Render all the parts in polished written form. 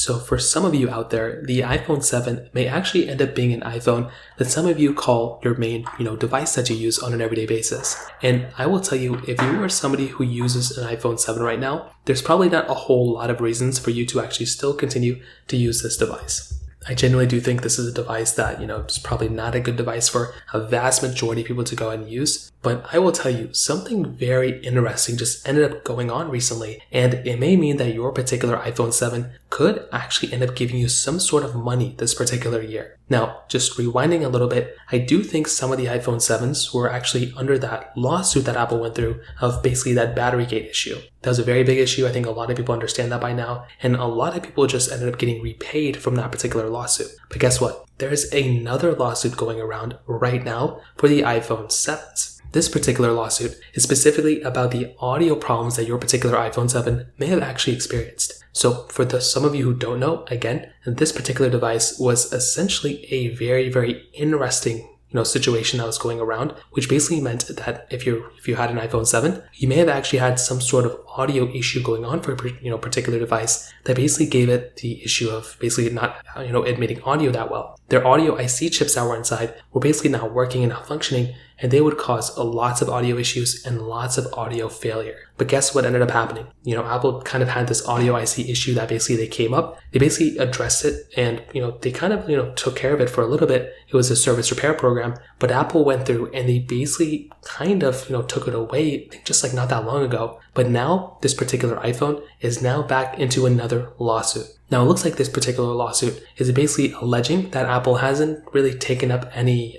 So for some of you out there, the iPhone 7 may actually end up being an iPhone that some of you call your main, device that you use on an everyday basis. And I will tell you, if you are somebody who uses an iPhone 7 right now, there's probably not a whole lot of reasons for you to actually still continue to use this device. I genuinely do think this is a device that, is probably not a good device for a vast majority of people to go ahead and use. But I will tell you, something very interesting just ended up going on recently, and it may mean that your particular iPhone 7 could actually end up giving you some sort of money this particular year. Now, just rewinding a little bit, I do think some of the iPhone 7s were actually under that lawsuit that Apple went through of basically that battery gate issue. That was a very big issue. I think a lot of people understand that by now, and a lot of people just ended up getting repaid from that particular lawsuit. But guess what? There's another lawsuit going around right now for the iPhone 7s. This particular lawsuit is specifically about the audio problems that your particular iPhone 7 may have actually experienced. So for some of you who don't know, again, this particular device was essentially a very, very interesting situation that was going around, which basically meant that if you had an iPhone 7, you may have actually had some sort of audio issue going on for a particular device that basically gave it the issue of basically not admitting audio that well. Their audio IC chips that were inside were basically not working and not functioning, and they would cause lots of audio issues and lots of audio failure. But guess what ended up happening? Apple kind of had this audio IC issue that basically they came up. They basically addressed it, and they kind of took care of it for a little bit. It was a service repair program, but Apple went through and they basically kind of took it away just like not that long ago. But now this particular iPhone is now back into another lawsuit. Now it looks like this particular lawsuit is basically alleging that Apple hasn't really taken up any,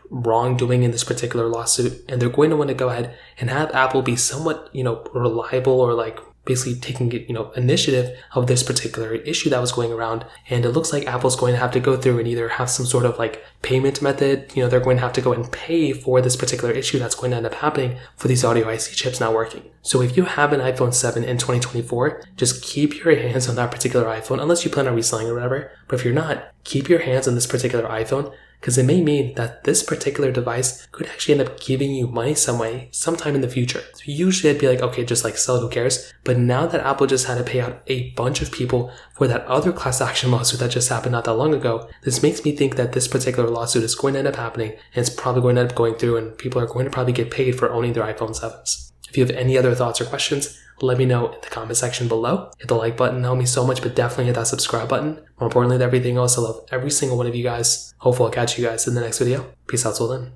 wrongdoing in this particular lawsuit, and they're going to want to go ahead and have Apple be somewhat, reliable or basically taking initiative of this particular issue that was going around. And it looks like Apple's going to have to go through and either have some sort of payment method. They're going to have to go and pay for this particular issue that's going to end up happening for these audio IC chips not working. So if you have an iPhone 7 in 2024, just keep your hands on that particular iPhone, unless you plan on reselling or whatever. But if you're not, keep your hands on this particular iPhone, because it may mean that this particular device could actually end up giving you money sometime in the future. So usually I'd be like, okay, just sell it, who cares? But now that Apple just had to pay out a bunch of people for that other class action lawsuit that just happened not that long ago, this makes me think that this particular lawsuit is going to end up happening, and it's probably going to end up going through, and people are going to probably get paid for owning their iPhone 7s. If you have any other thoughts or questions, let me know in the comment section below. Hit the like button, help me so much, but definitely hit that subscribe button. More importantly than everything else, I love every single one of you guys. Hopefully I'll catch you guys in the next video. Peace out till then.